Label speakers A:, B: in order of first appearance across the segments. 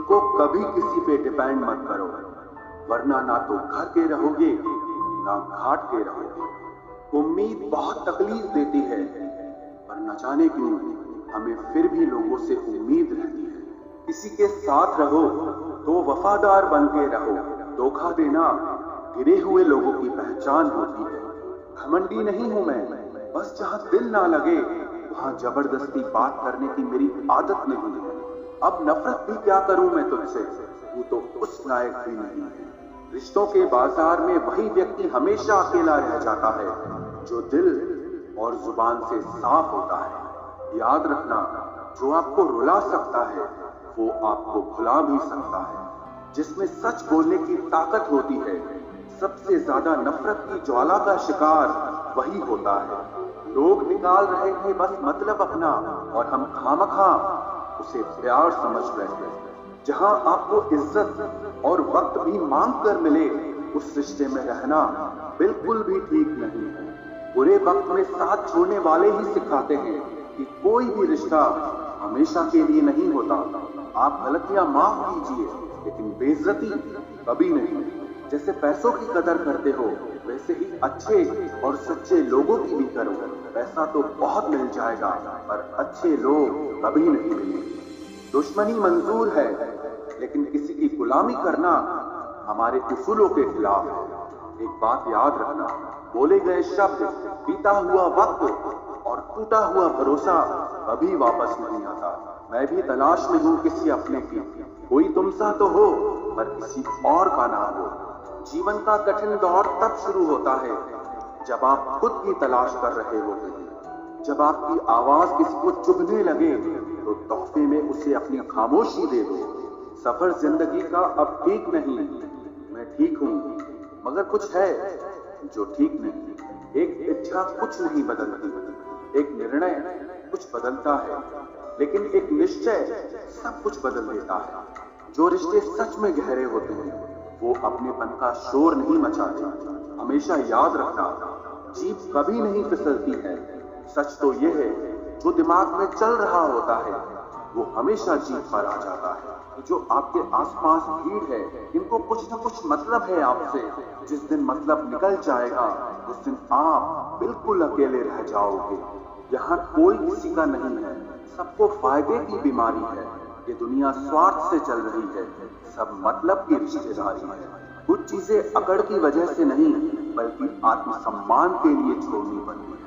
A: को कभी किसी पे डिपेंड मत करो, वरना ना तो घर के रहोगे ना घाट के रहोगे। उम्मीद बहुत तकलीफ देती है, पर न जाने क्यों हमें फिर भी लोगों से उम्मीद रहती है। किसी के साथ रहो तो वफादार बन के रहो। धोखा देना गिरे हुए लोगों की पहचान होती है। घमंडी नहीं हूं मैं, बस जहां दिल ना लगे वहां जबरदस्ती बात करने की मेरी आदत नहीं है। अब नफरत भी क्या करूं मैं तुझसे, तू तो उस लायक भी नहीं है। रिश्तों के बाजार में वही व्यक्ति हमेशा अकेला रह जाता है जो दिल और जुबान से साफ होता है। याद रखना, जो आपको रुला सकता है वो आपको भुला भी सकता है। जिसमें सच बोलने की ताकत होती है, सबसे ज्यादा नफरत की ज्वाला का शिकार वही होता है। लोग निकाल रहे थे बस मतलब अपना, और हम खामखा उसे प्यार समझ रहे थे। जहां आपको इज्जत और वक्त भी मांग कर मिले, उस रिश्ते में रहना बिल्कुल भी ठीक नहीं है। बुरे वक्त में साथ छोड़ने वाले ही सिखाते हैं कि कोई भी रिश्ता हमेशा के लिए नहीं होता। आप गलतियां माफ कीजिए, लेकिन बेइज्जती कभी नहीं। जैसे पैसों की कदर करते हो, वैसे ही अच्छे और सच्चे लोगों की भी करो। पैसा तो बहुत मिल जाएगा, पर अच्छे लोग कभी नहीं मिलेंगे। दुश्मनी मंजूर है, लेकिन किसी की गुलामी करना हमारे उसूलों के खिलाफ है। एक बात याद रखना, बोले गए शब्द, बीता हुआ वक्त और टूटा हुआ भरोसा कभी वापस नहीं आता। मैं भी तलाश में हूं किसी अपने की। कोई तुमसा तो हो, पर किसी और का ना हो। जीवन का कठिन दौर तब शुरू होता है जब आप खुद की तलाश कर रहे होते हैं। जब आपकी आवाज किसी को चुभने लगे तो तोहफे में उसे अपनी खामोशी दे दो। सफर जिंदगी का अब ठीक नहीं, मैं ठीक हूं, मगर कुछ है जो ठीक नहीं। एक इच्छा कुछ नहीं बदलती, एक निर्णय कुछ बदलता है, लेकिन एक निश्चय सब कुछ बदल देता है। जो रिश्ते सच में गहरे होते हैं वो अपनेपन का शोर नहीं मचाते। हमेशा याद रखना, जीभ कभी नहीं फिसलती है। सच तो यह है, जो दिमाग में चल रहा होता है वो हमेशा जीभ पर आ जाता है। जो आपके आसपास भीड़ है, इनको कुछ न कुछ मतलब है आपसे। जिस दिन मतलब निकल जाएगा, उस दिन आप बिल्कुल अकेले रह जाओगे। यहाँ कोई किसी का नहीं है, सबको फायदे की बीमारी है। ये दुनिया स्वार्थ से चल रही है, सब मतलब की रिश्तेदारी है। कुछ चीजें अकड़ की वजह से नहीं, बल्कि आत्मसम्मान के लिए छोड़नी पड़ती है।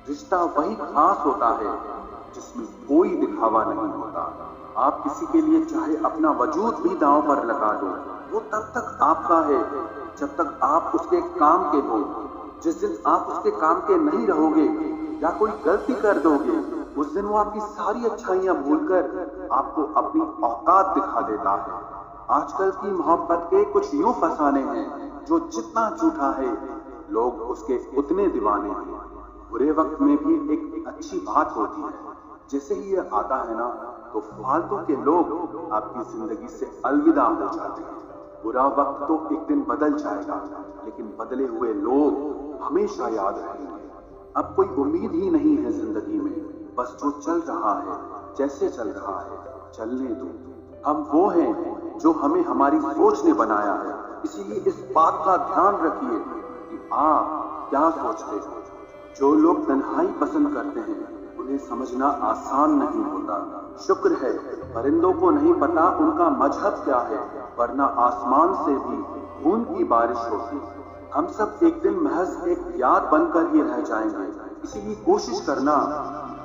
A: रिश्ता वही खास होता है जिसमें कोई दिखावा नहीं होता। आप किसी के लिए चाहे अपना वजूद भी दांव पर लगा दो, वो तब तक आपका है जब तक आप उसके काम के हो। जिस दिन आप उसके काम के नहीं रहोगे या कोई गलती कर दोगे, उस दिन वो आपकी सारी अच्छाइयां भूलकर आपको अपनी औकात दिखा देता है। आजकल की मोहब्बत के कुछ यूं फसाने हैं, जो जितना झूठा है लोग उसके उतने दीवाने हैं। बुरे वक्त में भी एक अच्छी बात होती है, जैसे ही ये आता है ना, तो फालतू के लोग आपकी जिंदगी से अलविदा हो जाते हैं। बुरा वक्त तो एक दिन बदल जाएगा, लेकिन बदले हुए लोग हमेशा याद रहेंगे। अब कोई उम्मीद ही नहीं है जिंदगी में, बस जो चल रहा है जैसे चल रहा है चलने दो। हम वो हैं जो हमें हमारी सोच ने बनाया है, इसीलिए इस बात का ध्यान रखिए कि आप क्या सोचते हो। जो लोग तन्हाई पसंद करते हैं उन्हें समझना आसान नहीं होता। शुक्र है परिंदों को नहीं पता उनका मजहब क्या है, वरना आसमान से भी खून की बारिश होती। हम सब एक दिन महज एक याद बनकर ही रह जाएंगे, इसीलिए कोशिश करना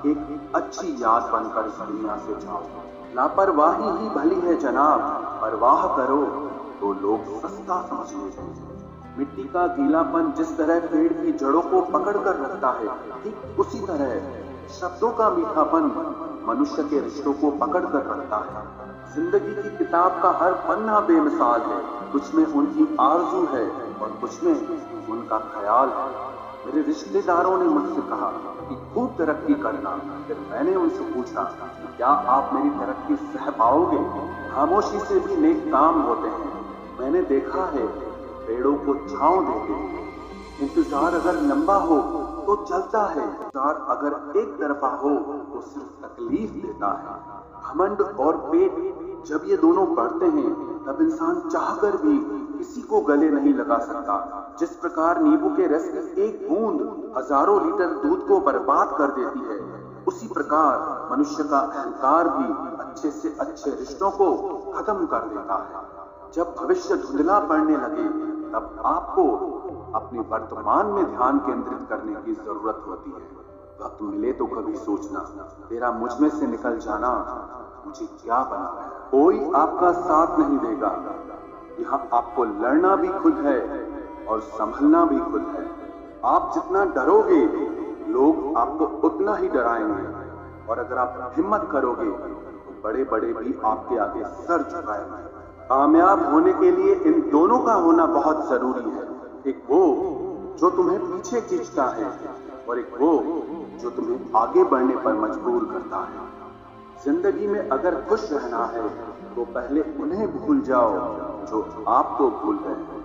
A: एक अच्छी याद बनकर इस दुनिया से जाओ। लापरवाही ही भली है जनाब, परवाह करो तो लोग सस्ता समझ लेंगे। मिट्टी का गीलापन जिस तरह पेड़ की जड़ों को पकड़ कर रखता है, ठीक उसी तरह शब्दों का मीठापन मनुष्य के रिश्तों को पकड़ कर रखता है। जिंदगी की किताब का हर पन्ना बेमिसाल है, कुछ में उनकी आरज़ू है और कुछ में उनका ख्याल है। मेरे रिश्तेदारों ने मुझसे कहा कि खूब तरक्की करना। फिर मैंने उनसे पूछा कि क्या आप मेरी तरक्की सह पाओगे? खामोशी से भी नेक काम होते हैं। मैंने देखा है पेड़ों को छांव देते। इंतजार अगर लंबा हो तो चलता है, इंतजार अगर एक तरफा हो तो सिर्फ तकलीफ देता है। घमंड और पेट जब ये दोनों बढ़ते हैं तब इंसान चाहकर भी किसी को गले नहीं लगा सकता। जिस प्रकार नींबू के रस की एक बूंद हजारों लीटर दूध को बर्बाद कर देती है, उसी प्रकार मनुष्य का अहंकार भी अच्छे से अच्छे रिश्तों को खत्म कर देता है। जब भविष्य धुंधला पड़ने लगे तब आपको अपने वर्तमान में ध्यान केंद्रित करने की जरूरत होती है। वक्त मिले तो कभी सोचना, तेरा मुझ में से निकल जाना मुझे क्या बना है। कोई आपका साथ नहीं देगा। यहाँ आपको लड़ना भी खुद है और संभलना भी खुद है। आप जितना डरोगे लोग आपको उतना ही डराएंगे, और अगर आप हिम्मत करोगे तो बड़े बड़े भी आपके आगे सर झुकाएंगे। कामयाब होने के लिए इन दोनों का होना बहुत जरूरी है। एक वो जो तुम्हें पीछे खींचता है और एक वो जो तुम्हें आगे बढ़ने पर मजबूर करता है। जिंदगी में अगर खुश रहना है तो पहले उन्हें भूल जाओ जो आपको भूल गए।